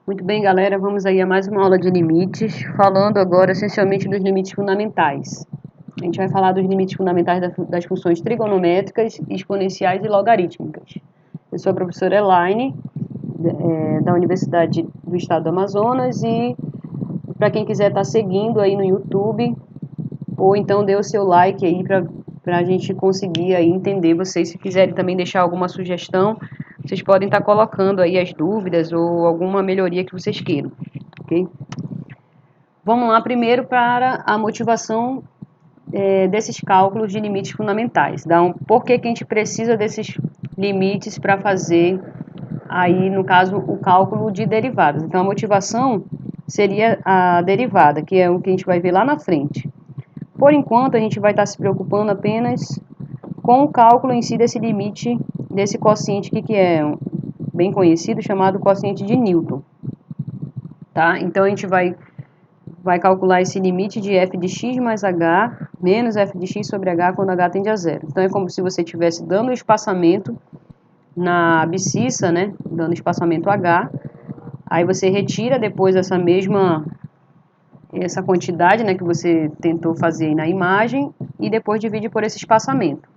Muito bem, galera, vamos aí a mais uma aula de limites, falando agora essencialmente dos limites fundamentais. A gente vai falar dos limites fundamentais das funções trigonométricas, exponenciais e logarítmicas. Eu sou a professora Elaine, da Universidade do Estado do Amazonas, e para quem quiser estar seguindo aí no YouTube, ou então dê o seu like aí para a gente conseguir aí entender. Vocês, se quiserem também deixar alguma sugestão, vocês podem estar colocando aí as dúvidas ou alguma melhoria que vocês queiram, ok? Vamos lá primeiro para a motivação desses cálculos de limites fundamentais. Por que a gente precisa desses limites para fazer aí, no caso, o cálculo de derivadas. Então, a motivação seria a derivada, que é o que a gente vai ver lá na frente. Por enquanto, a gente vai estar se preocupando apenas com o cálculo em si desse limite, desse quociente que é bem conhecido, chamado quociente de Newton. Tá? Então, a gente vai calcular esse limite de f de x mais h menos f de x sobre h quando h tende a zero. Então, é como se você estivesse dando o espaçamento na abscissa, né? Dando espaçamento h. Aí você retira depois essa quantidade, né, que você tentou fazer aí na imagem e depois divide por esse espaçamento,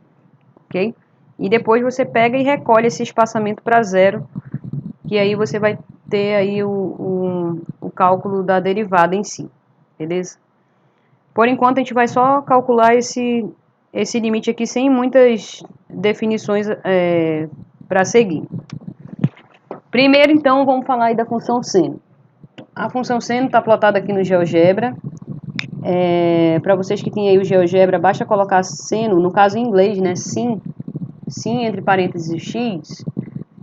ok? E depois você pega e recolhe esse espaçamento para zero, que aí você vai ter aí o cálculo da derivada em si, beleza? Por enquanto a gente vai só calcular esse limite aqui sem muitas definições para seguir. Primeiro, então, vamos falar aí da função seno. A função seno está plotada aqui no GeoGebra. Para vocês que têm aí o GeoGebra, basta colocar seno, no caso em inglês, né? Sin entre parênteses x,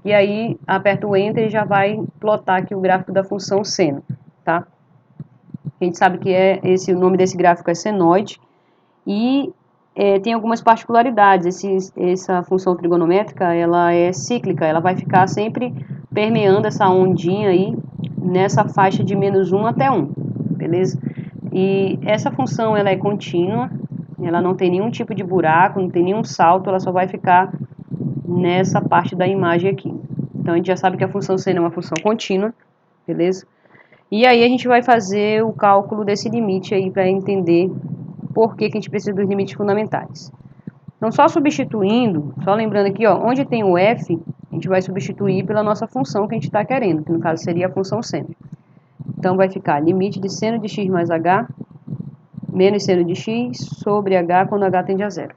e aí aperta o Enter e já vai plotar aqui o gráfico da função seno, tá? A gente sabe que o nome desse gráfico é senoide, e tem algumas particularidades. Essa função trigonométrica, ela é cíclica, ela vai ficar sempre permeando essa ondinha aí, nessa faixa de -1 até 1, beleza? E essa função, ela é contínua, ela não tem nenhum tipo de buraco, não tem nenhum salto, ela só vai ficar nessa parte da imagem aqui. Então, a gente já sabe que a função seno é uma função contínua, beleza? E aí a gente vai fazer o cálculo desse limite aí para entender por que a gente precisa dos limites fundamentais. Então, só substituindo, só lembrando aqui, ó, onde tem o f, a gente vai substituir pela nossa função que a gente está querendo, que no caso seria a função seno. Então, vai ficar limite de seno de x mais h menos seno de x sobre h quando h tende a zero.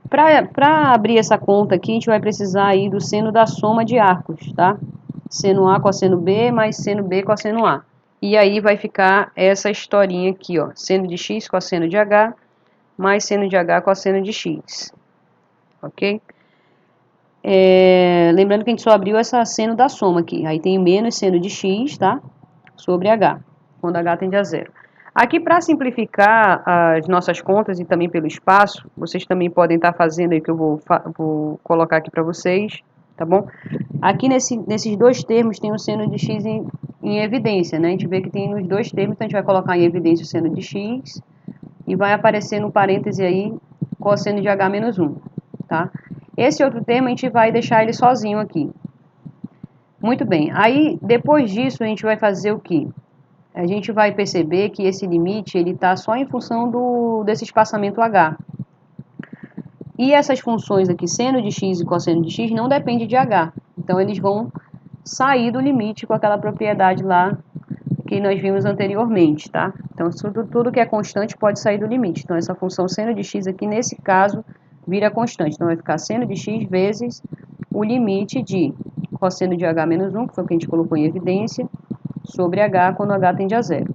Para abrir essa conta aqui, a gente vai precisar aí do seno da soma de arcos, tá? Seno A cosseno B mais seno B cosseno A. E aí vai ficar essa historinha aqui, ó. Seno de x cosseno de h mais seno de h cosseno de x. Ok? Lembrando que a gente só abriu essa seno da soma aqui. Aí tem menos seno de x, tá? Sobre h, quando h tende a zero. Aqui, para simplificar as nossas contas e também pelo espaço, vocês também podem estar fazendo aí, que eu vou colocar aqui para vocês, tá bom? Aqui nesses dois termos tem o seno de x em evidência, né? A gente vê que tem nos dois termos, então a gente vai colocar em evidência o seno de x e vai aparecer no parêntese aí cosseno de h menos 1, tá? Esse outro termo a gente vai deixar ele sozinho aqui. Muito bem, aí depois disso a gente vai fazer o quê? A gente vai perceber que esse limite ele está só em função desse espaçamento h. E essas funções aqui, seno de x e cosseno de x, não dependem de h. Então, eles vão sair do limite com aquela propriedade lá que nós vimos anteriormente, tá? Então, tudo que é constante pode sair do limite. Então, essa função seno de x aqui, nesse caso, vira constante. Então, vai ficar seno de x vezes o limite de cosseno de h menos 1, que foi o que a gente colocou em evidência, sobre h quando h tende a zero.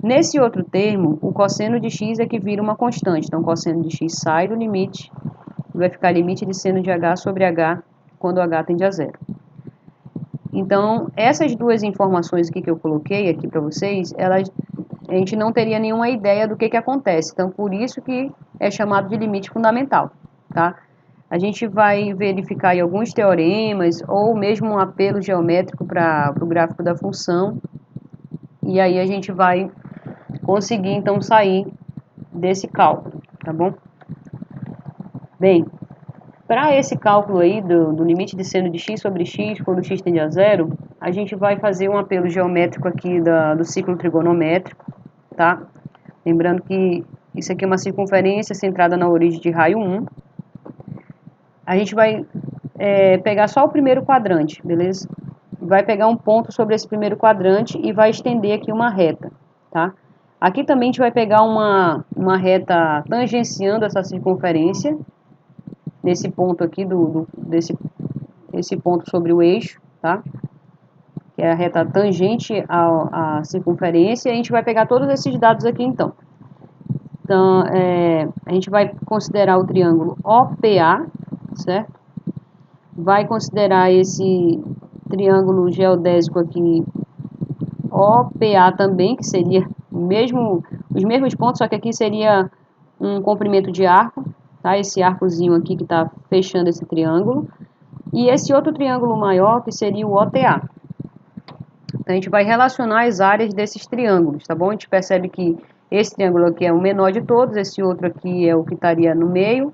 Nesse outro termo, o cosseno de x é que vira uma constante. Então, o cosseno de x sai do limite e vai ficar limite de seno de h sobre h quando h tende a zero. Então, essas duas informações aqui que eu coloquei aqui para vocês, a gente não teria nenhuma ideia do que acontece. Então, por isso que é chamado de limite fundamental, tá? A gente vai verificar aí alguns teoremas ou mesmo um apelo geométrico para o gráfico da função. E aí a gente vai conseguir, então, sair desse cálculo, tá bom? Bem, para esse cálculo aí do limite de seno de x sobre x quando x tende a zero, a gente vai fazer um apelo geométrico aqui do ciclo trigonométrico, tá? Lembrando que isso aqui é uma circunferência centrada na origem de raio 1. A gente vai pegar só o primeiro quadrante, beleza? Vai pegar um ponto sobre esse primeiro quadrante e vai estender aqui uma reta, tá? Aqui também a gente vai pegar uma reta tangenciando essa circunferência, nesse ponto aqui, esse ponto sobre o eixo, tá? Que é a reta tangente à circunferência, e a gente vai pegar todos esses dados aqui, então. Então, a gente vai considerar o triângulo OPA, certo? Vai considerar esse triângulo geodésico aqui OPA também, que seria os mesmos pontos, só que aqui seria um comprimento de arco, tá? Esse arcozinho aqui que está fechando esse triângulo. E esse outro triângulo maior, que seria o OTA. Então, a gente vai relacionar as áreas desses triângulos, tá bom? A gente percebe que esse triângulo aqui é o menor de todos, esse outro aqui é o que estaria no meio,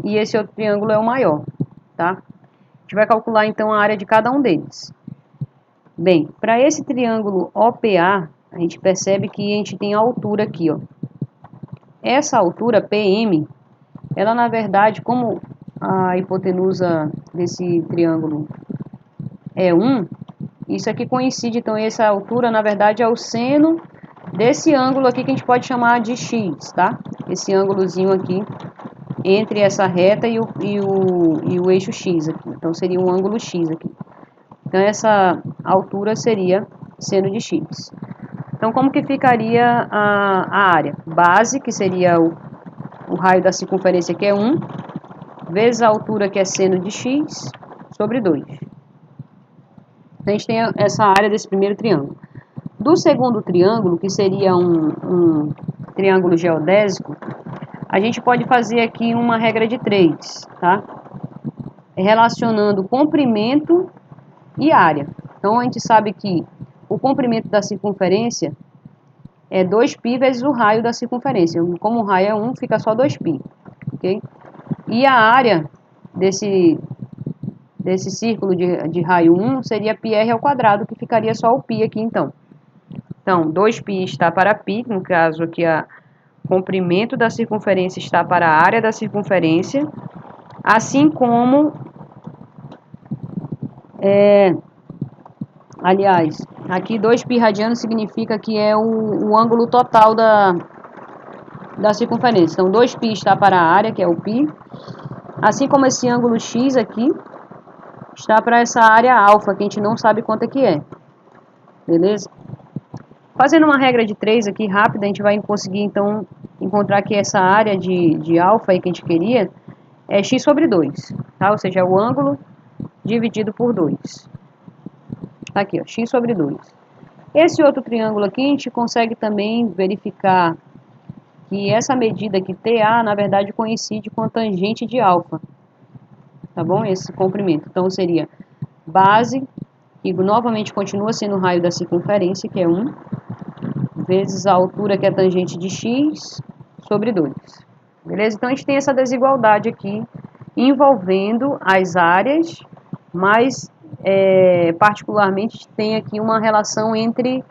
e esse outro triângulo é o maior, tá? A gente vai calcular, então, a área de cada um deles. Bem, para esse triângulo OPA, a gente percebe que a gente tem a altura aqui, ó. Essa altura, PM, ela, na verdade, como a hipotenusa desse triângulo é 1, isso aqui coincide, então, essa altura, na verdade, é o seno desse ângulo aqui que a gente pode chamar de x, tá? Esse ângulozinho aqui, entre essa reta e o eixo x aqui. Então, seria um ângulo x aqui. Então, essa altura seria seno de x. Então, como que ficaria a área? Base, que seria o raio da circunferência, que é 1, vezes a altura, que é seno de x, sobre 2. Então, a gente tem essa área desse primeiro triângulo. Do segundo triângulo, que seria um triângulo geodésico, a gente pode fazer aqui uma regra de 3, tá? Relacionando comprimento e área. Então, a gente sabe que o comprimento da circunferência é 2π vezes o raio da circunferência. Como o raio é 1, fica só 2π, ok? E a área desse círculo de raio 1 seria πr ao quadrado, que ficaria só o π aqui, então. Então, 2π está para π, no caso aqui, o comprimento da circunferência está para a área da circunferência, assim como, aliás, aqui 2π radiano significa que é o ângulo total da circunferência. Então, 2π está para a área, que é o π, assim como esse ângulo x aqui está para essa área alfa, que a gente não sabe quanto é que é. Beleza? Fazendo uma regra de 3 aqui rápida, a gente vai conseguir, então, encontrar que essa área de alfa aí que a gente queria é x sobre 2, tá? Ou seja, é o ângulo dividido por 2. Aqui, ó, x sobre 2. Esse outro triângulo aqui, a gente consegue também verificar que essa medida aqui, TA, na verdade, coincide com a tangente de alfa, tá bom? Esse comprimento. Então, seria base, que novamente continua sendo o raio da circunferência, que é 1, vezes a altura, que é a tangente de x, sobre 2. Beleza? Então, a gente tem essa desigualdade aqui, envolvendo as áreas, mas, particularmente, tem aqui uma relação entre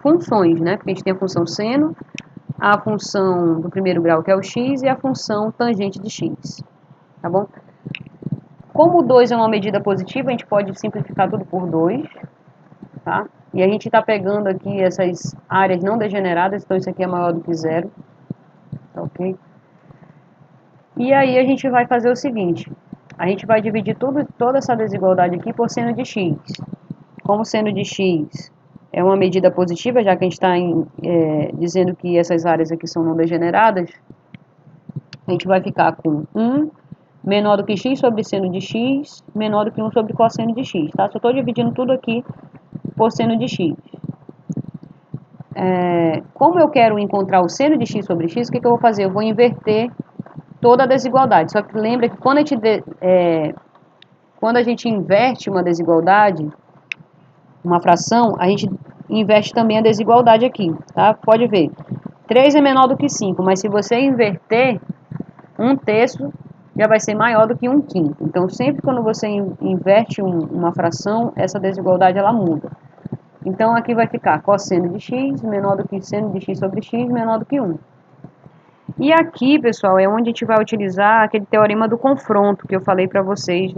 funções, né? Porque a gente tem a função seno, a função do primeiro grau, que é o x, e a função tangente de x, tá bom? Como o 2 é uma medida positiva, a gente pode simplificar tudo por 2, tá? E a gente está pegando aqui essas áreas não degeneradas, então isso aqui é maior do que 0, tá ok? E aí a gente vai fazer o seguinte, a gente vai dividir toda essa desigualdade aqui por seno de x. Como seno de x é uma medida positiva, já que a gente está dizendo que essas áreas aqui são não degeneradas, a gente vai ficar com 1 menor do que x sobre seno de x, menor do que 1 sobre cosseno de x, tá? Só estou dividindo tudo aqui por seno de x. Como eu quero encontrar o seno de x sobre x, o que eu vou fazer? Eu vou inverter toda a desigualdade. Só que lembra que quando a gente inverte uma desigualdade, uma fração, a gente inverte também a desigualdade aqui, tá? Pode ver. 3 é menor do que 5, mas se você inverter, 1/3 já vai ser maior do que 1/5. Então, sempre quando você inverte uma fração, essa desigualdade ela muda. Então, aqui vai ficar cosseno de x menor do que seno de x sobre x menor do que 1. E aqui, pessoal, é onde a gente vai utilizar aquele teorema do confronto que eu falei para vocês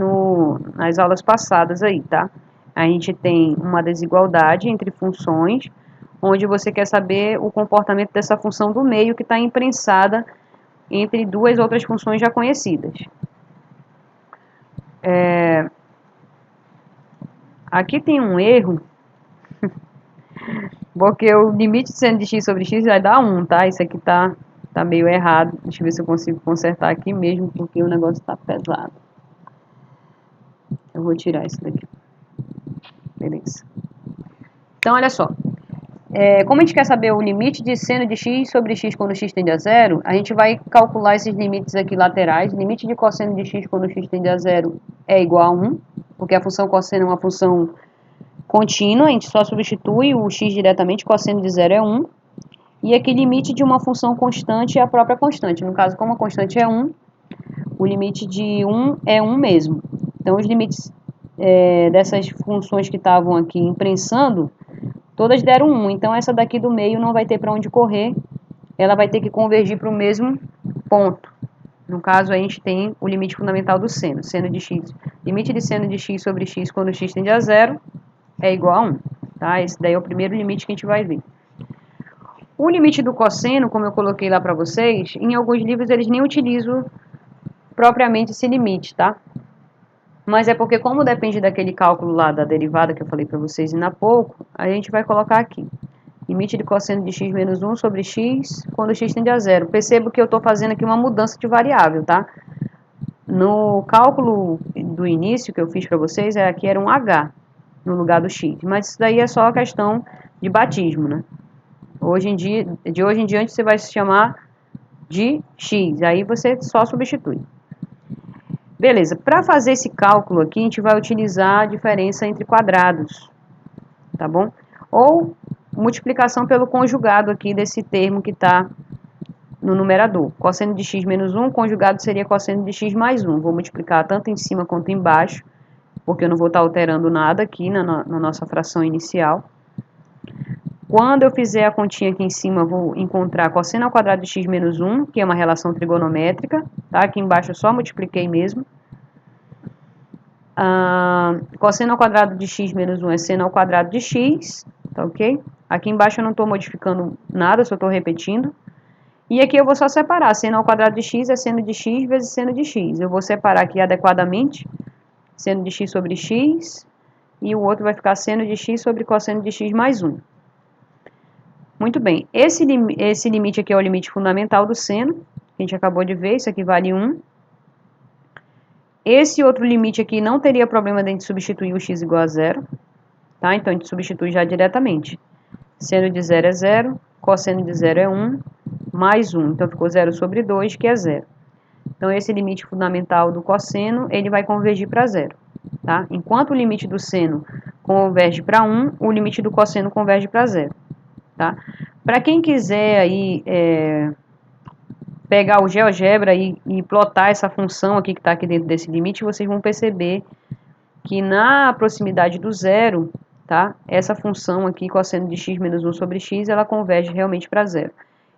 nas aulas passadas aí, tá? A gente tem uma desigualdade entre funções, onde você quer saber o comportamento dessa função do meio que está imprensada entre duas outras funções já conhecidas. Aqui tem um erro, porque o limite de seno de x sobre x vai dar 1, tá? Isso aqui tá meio errado. Deixa eu ver se eu consigo consertar aqui mesmo, porque o negócio tá pesado. Eu vou tirar isso daqui. Beleza. Então, olha só. Como a gente quer saber o limite de seno de x sobre x quando x tende a zero, a gente vai calcular esses limites aqui laterais. Limite de cosseno de x quando x tende a zero é igual a 1, porque a função cosseno é uma função contínua, a gente só substitui o x diretamente, cosseno de zero é 1. E aqui limite de uma função constante é a própria constante. No caso, como a constante é 1, o limite de 1 é 1 mesmo. Então, os limites dessas funções que estavam aqui imprensando, todas deram 1. Então, essa daqui do meio não vai ter para onde correr. Ela vai ter que convergir para o mesmo ponto. No caso, a gente tem o limite fundamental do seno. Seno de x. Limite de seno de x sobre x quando x tende a zero é igual a 1. Tá? Esse daí é o primeiro limite que a gente vai ver. O limite do cosseno, como eu coloquei lá para vocês, em alguns livros eles nem utilizam propriamente esse limite, tá? Mas é porque como depende daquele cálculo lá da derivada que eu falei para vocês ainda há pouco, a gente vai colocar aqui. Limite de cosseno de x menos 1 sobre x quando x tende a zero. Percebo que eu estou fazendo aqui uma mudança de variável, tá? No cálculo do início que eu fiz para vocês, aqui era um h no lugar do x. Mas isso daí é só questão de batismo, né? De hoje em diante, você vai se chamar de x. Aí você só substitui. Beleza. Para fazer esse cálculo aqui, a gente vai utilizar a diferença entre quadrados. Tá bom? Ou multiplicação pelo conjugado aqui desse termo que está no numerador. Cosseno de x menos 1, conjugado seria cosseno de x mais 1. Vou multiplicar tanto em cima quanto embaixo, porque eu não vou estar alterando nada aqui na nossa fração inicial. Quando eu fizer a continha aqui em cima, eu vou encontrar cosseno ao quadrado de x menos 1, que é uma relação trigonométrica, tá? Aqui embaixo eu só multipliquei mesmo. Cosseno ao quadrado de x menos 1 é seno ao quadrado de x, tá ok? Aqui embaixo eu não estou modificando nada, só estou repetindo. E aqui eu vou só separar, seno ao quadrado de x é seno de x vezes seno de x. Eu vou separar aqui adequadamente, seno de x sobre x, e o outro vai ficar seno de x sobre cosseno de x mais 1. Muito bem, esse limite aqui é o limite fundamental do seno, que a gente acabou de ver, isso aqui vale 1. Esse outro limite aqui não teria problema de a gente substituir o x igual a zero, tá? Então, a gente substitui já diretamente. Seno de 0 é 0, cosseno de 0 é 1, mais 1. Então, ficou 0 sobre 2, que é 0. Então, esse limite fundamental do cosseno, ele vai convergir para 0, tá? Enquanto o limite do seno converge para 1, o limite do cosseno converge para 0. Tá? Para quem quiser aí, pegar o GeoGebra e plotar essa função aqui que está aqui dentro desse limite, vocês vão perceber que na proximidade do zero, tá? Essa função aqui, cosseno de x menos 1 sobre x, ela converge realmente para 0.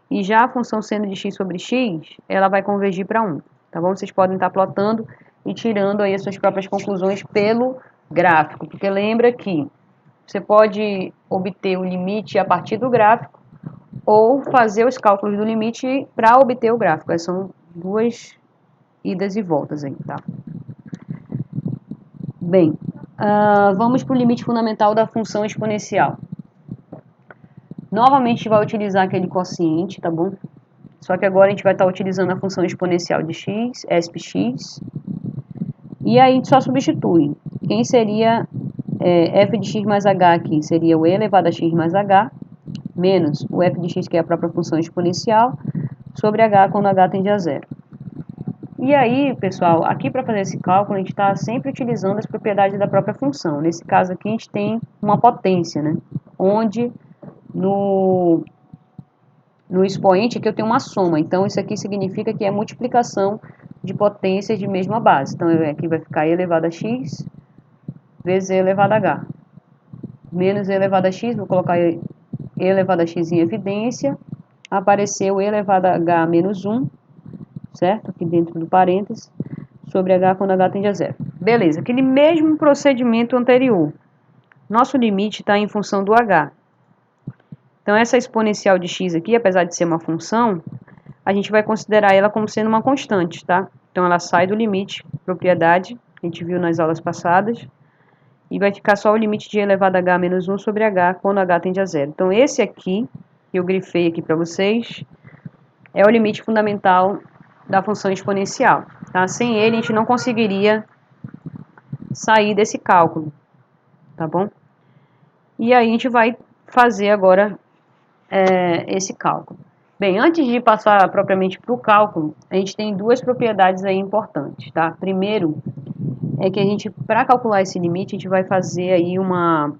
E já a função seno de x sobre x, ela vai convergir para 1. Tá bom? Vocês podem estar plotando e tirando aí as suas próprias conclusões pelo gráfico, porque lembra que você pode obter o limite a partir do gráfico ou fazer os cálculos do limite para obter o gráfico. Essas são duas idas e voltas aí, tá? Bem, vamos para o limite fundamental da função exponencial. Novamente, a gente vai utilizar aquele quociente, tá bom? Só que agora a gente vai estar utilizando a função exponencial de x, espx. E aí a gente só substitui. Quem seria f de x mais h aqui? Seria o e elevado a x mais h, menos o f de x, que é a própria função exponencial, sobre h quando h tende a zero. E aí, pessoal, aqui para fazer esse cálculo, a gente está sempre utilizando as propriedades da própria função. Nesse caso aqui, a gente tem uma potência, né? Onde no expoente aqui eu tenho uma soma. Então, isso aqui significa que é multiplicação de potências de mesma base. Então, aqui vai ficar e elevado a x vezes e elevado a h. Menos e elevado a x, vou colocar e elevado a x em evidência. Apareceu e elevado a h menos 1, certo? Aqui dentro do parênteses, sobre h quando h tende a zero. Beleza, aquele mesmo procedimento anterior. Nosso limite está em função do h. Então, essa exponencial de x aqui, apesar de ser uma função, a gente vai considerar ela como sendo uma constante, tá? Então, ela sai do limite, propriedade, que a gente viu nas aulas passadas, e vai ficar só o limite de elevado a h menos 1 sobre h, quando h tende a zero. Então, esse aqui, que eu grifei aqui para vocês, é o limite fundamental da função exponencial, tá? Sem ele, a gente não conseguiria sair desse cálculo, tá bom? E aí, a gente vai fazer agora esse cálculo. Bem, antes de passar propriamente para o cálculo, a gente tem duas propriedades aí importantes, tá? Primeiro, é que a gente, para calcular esse limite, a gente vai fazer aí uma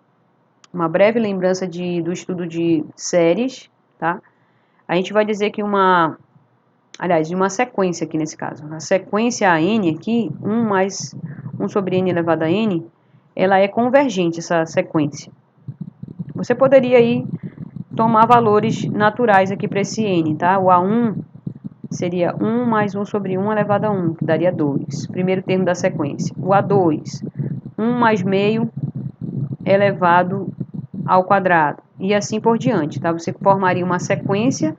breve lembrança do estudo de séries, tá? A gente vai dizer que de uma sequência aqui nesse caso. A sequência AN aqui, 1 mais 1 sobre n elevado a n, ela é convergente, essa sequência. Você poderia aí tomar valores naturais aqui para esse n, tá? O A1 seria 1 mais 1 sobre 1 elevado a 1, que daria 2. Primeiro termo da sequência. O A2, 1 mais meio elevado ao quadrado. E assim por diante, tá? Você formaria uma sequência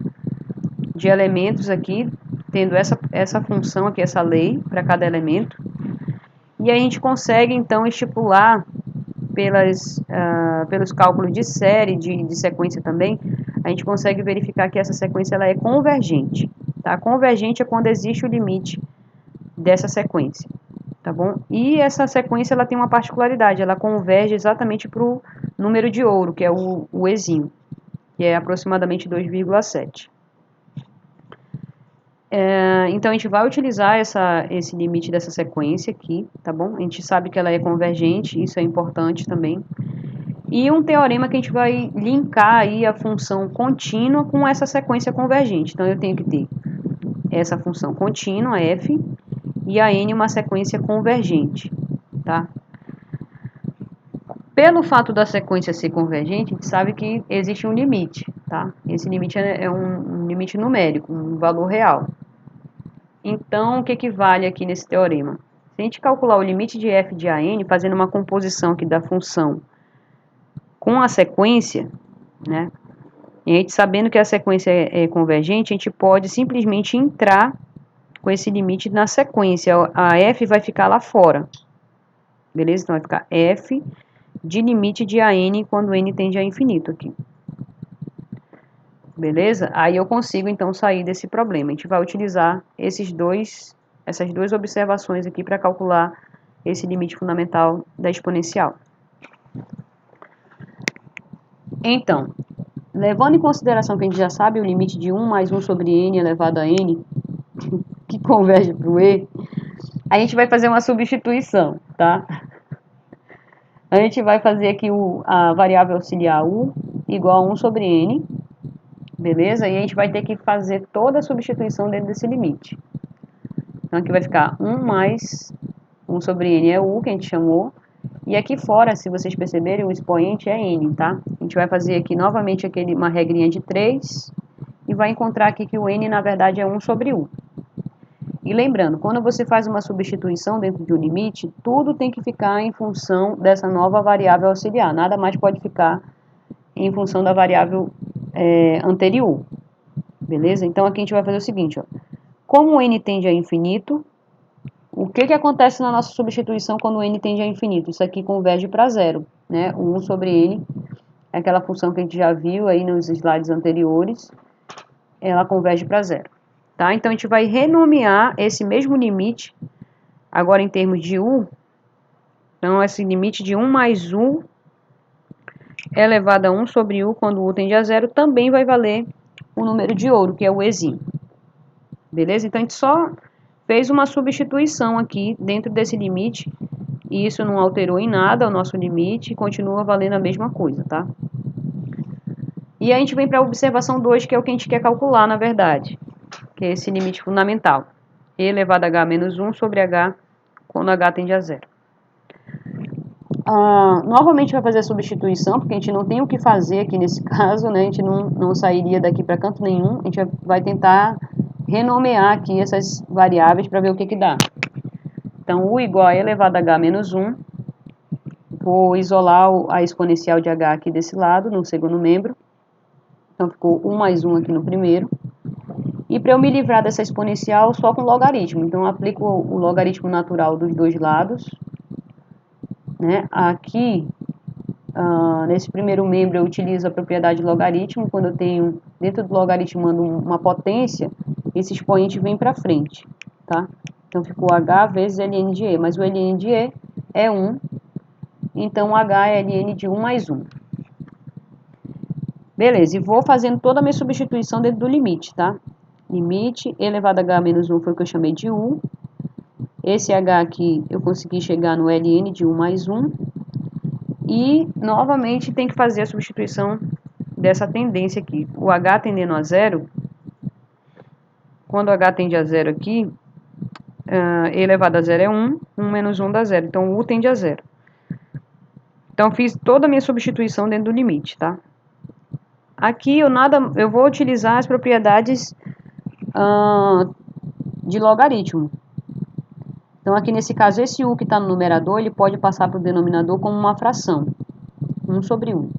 de elementos aqui, tendo essa função aqui, essa lei para cada elemento. E aí a gente consegue, então, estipular pelos cálculos de série, de sequência também, a gente consegue verificar que essa sequência ela é convergente. Tá? Convergente é quando existe o limite dessa sequência, tá bom? E essa sequência ela tem uma particularidade, ela converge exatamente para o número de ouro, que é o Ezinho, que é aproximadamente 2,7. Então, a gente vai utilizar esse limite dessa sequência aqui, tá bom? A gente sabe que ela é convergente, isso é importante também. E um teorema que a gente vai linkar aí a função contínua com essa sequência convergente. Então, eu tenho que ter essa função contínua, f, e a n uma sequência convergente, tá? Pelo fato da sequência ser convergente, a gente sabe que existe um limite, tá? Esse limite é um limite numérico, um valor real. Então, o que vale aqui nesse teorema? Se a gente calcular o limite de f de an, fazendo uma composição aqui da função com a sequência, né? E a gente sabendo que a sequência é convergente, a gente pode simplesmente entrar com esse limite na sequência. A f vai ficar lá fora, beleza? Então, vai ficar f de limite de an quando n tende a infinito aqui. Beleza? Aí eu consigo, então, sair desse problema. A gente vai utilizar essas duas observações aqui para calcular esse limite fundamental da exponencial. Então, levando em consideração que a gente já sabe o limite de 1 mais 1 sobre n elevado a n, que converge para o e, a gente vai fazer uma substituição, tá? A gente vai fazer aqui a variável auxiliar u igual a 1 sobre n, beleza? E a gente vai ter que fazer toda a substituição dentro desse limite. Então, aqui vai ficar 1 mais 1 sobre n é u, que a gente chamou. E aqui fora, se vocês perceberem, o expoente é n, tá? A gente vai fazer aqui novamente uma regrinha de 3 e vai encontrar aqui que o n, na verdade, é 1 sobre u. E lembrando, quando você faz uma substituição dentro de um limite, tudo tem que ficar em função dessa nova variável auxiliar. Nada mais pode ficar em função da variável anterior. Beleza? Então, aqui a gente vai fazer o seguinte, ó. Como o n tende a infinito, o que acontece na nossa substituição quando o n tende a infinito? Isso aqui converge para zero, né? O 1 sobre n é aquela função que a gente já viu aí nos slides anteriores, ela converge para zero. Tá? Então, a gente vai renomear esse mesmo limite, agora em termos de u. Então, esse limite de 1 mais u elevado a 1 sobre u, quando u tende a zero, também vai valer o número de ouro, que é o ezinho. Beleza? Então, a gente só fez uma substituição aqui dentro desse limite, e isso não alterou em nada o nosso limite, continua valendo a mesma coisa, tá? E a gente vem para a observação 2, que é o que a gente quer calcular, na verdade, que é esse limite fundamental. e elevado a h menos 1 sobre h quando h tende a zero. Novamente vai fazer a substituição, porque a gente não tem o que fazer aqui nesse caso, né? A gente não sairia daqui para canto nenhum. A gente vai tentar renomear aqui essas variáveis para ver o que que dá. Então, u igual a elevado a h menos 1. Vou isolar a exponencial de h aqui desse lado, no segundo membro. Então, ficou 1 mais 1 aqui no primeiro. E para eu me livrar dessa exponencial, só com logaritmo. Então, eu aplico o logaritmo natural dos dois lados. Né? Aqui, nesse primeiro membro, eu utilizo a propriedade logaritmo. Quando eu tenho dentro do logaritmo uma potência, esse expoente vem para frente. Tá? Então, ficou h vezes ln de e. Mas o ln de e é 1. Então, h é ln de 1 mais 1. Beleza, e vou fazendo toda a minha substituição dentro do limite, tá? Limite elevado a h menos 1 foi o que eu chamei de u. Esse h aqui eu consegui chegar no ln de 1 mais 1. E, novamente, tem que fazer a substituição dessa tendência aqui. O h tendendo a zero, quando o h tende a zero aqui, e elevado a zero é 1, 1 menos 1 dá 0. Então, u tende a zero. Então, fiz toda a minha substituição dentro do limite, tá? Aqui eu vou utilizar as propriedades de logaritmo. Então, aqui nesse caso, esse u que está no numerador, ele pode passar para o denominador como uma fração, 1 sobre 1.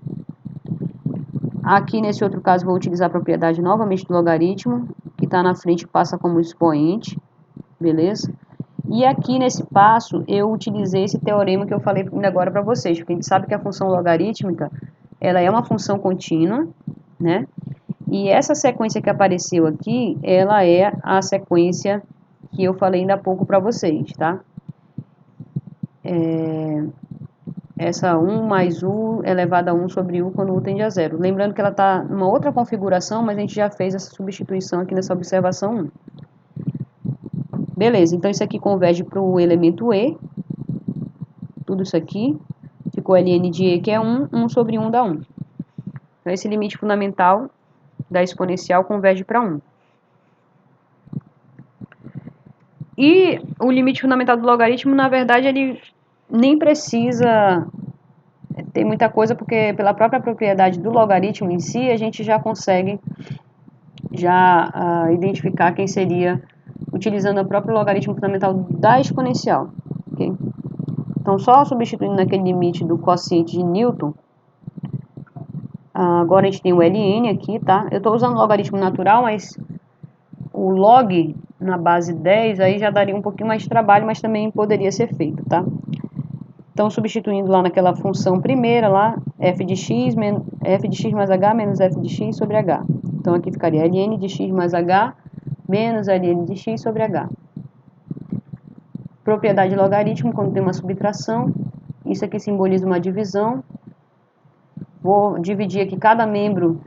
Aqui, nesse outro caso, vou utilizar a propriedade novamente do logaritmo, que está na frente passa como expoente, beleza? E aqui, nesse passo, eu utilizei esse teorema que eu falei ainda agora para vocês, porque a gente sabe que a função logarítmica, ela é uma função contínua, né? E essa sequência que apareceu aqui, ela é a sequência que eu falei ainda há pouco para vocês, tá? Essa 1 mais u elevado a 1 sobre u quando u tende a zero. Lembrando que ela está numa outra configuração, mas a gente já fez essa substituição aqui nessa observação 1. Beleza, então isso aqui converge para o elemento e. Tudo isso aqui. Ficou ln de e, que é 1, 1 sobre 1 dá 1. Então esse limite fundamental da exponencial converge para 1. E o limite fundamental do logaritmo, na verdade, ele nem precisa ter muita coisa, porque pela própria propriedade do logaritmo em si, a gente já consegue identificar quem seria, utilizando o próprio logaritmo fundamental da exponencial. Okay? Então, só substituindo naquele limite do quociente de Newton, agora a gente tem o ln aqui, tá? Eu estou usando o logaritmo natural, mas o log na base 10 aí já daria um pouquinho mais de trabalho, mas também poderia ser feito, tá? Então, substituindo lá naquela função primeira, lá, f de x mais h menos f de x sobre h. Então, aqui ficaria ln de x mais h menos ln de x sobre h. Propriedade de logaritmo, quando tem uma subtração. Isso aqui simboliza uma divisão. Vou dividir aqui cada membro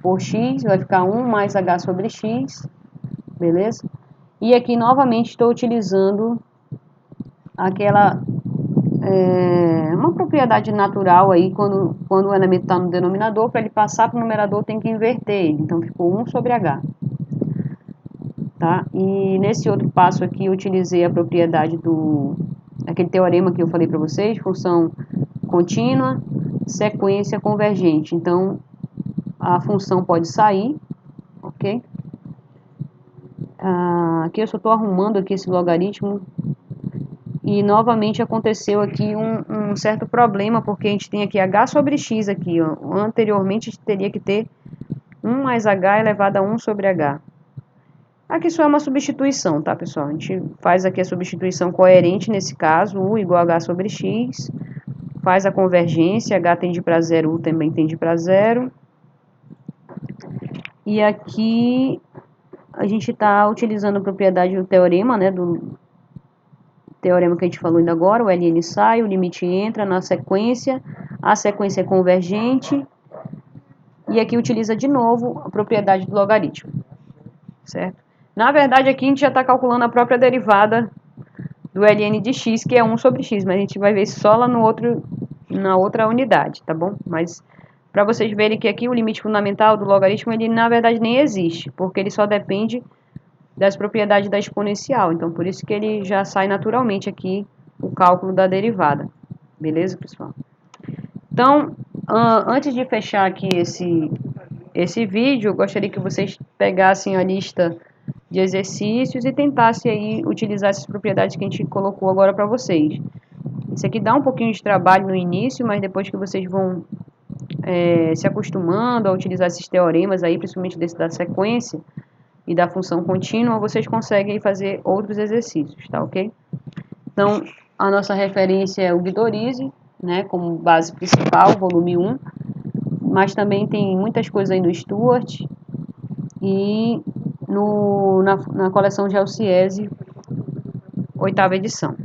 por x, vai ficar 1 mais h sobre x. Beleza? E aqui, novamente, estou utilizando aquela... uma propriedade natural aí, quando o elemento está no denominador, para ele passar para o numerador tem que inverter ele. Então, ficou 1 sobre h. Tá? E nesse outro passo aqui, eu utilizei a propriedade aquele teorema que eu falei para vocês, função contínua, sequência convergente. Então, a função pode sair, ok? Aqui eu só estou arrumando aqui esse logaritmo. E novamente aconteceu aqui um certo problema, porque a gente tem aqui h sobre x aqui, ó. Anteriormente a gente teria que ter 1 mais h elevado a 1 sobre h. Aqui só é uma substituição, tá, pessoal? A gente faz aqui a substituição coerente nesse caso, u igual a h sobre x, faz a convergência, h tende para zero, u também tende para zero. E aqui a gente está utilizando a propriedade do teorema, né, do teorema que a gente falou ainda agora, o ln sai, o limite entra na sequência, a sequência é convergente, e aqui utiliza de novo a propriedade do logaritmo, certo? Na verdade, aqui a gente já está calculando a própria derivada do ln de x, que é 1 sobre x, mas a gente vai ver isso só lá na outra unidade, tá bom? Mas para vocês verem que aqui o limite fundamental do logaritmo, ele na verdade nem existe, porque ele só depende das propriedades da exponencial. Então, por isso que ele já sai naturalmente aqui o cálculo da derivada. Beleza, pessoal? Então, antes de fechar aqui esse vídeo, eu gostaria que vocês pegassem a lista de exercícios e tentassem aí utilizar essas propriedades que a gente colocou agora para vocês. Isso aqui dá um pouquinho de trabalho no início, mas depois que vocês vão se acostumando a utilizar esses teoremas aí, principalmente desse da sequência e da função contínua, vocês conseguem fazer outros exercícios, tá ok? Então, a nossa referência é o Guidorizi, né, como base principal, volume 1, mas também tem muitas coisas aí no Stuart e na coleção de Alciese, 8ª edição.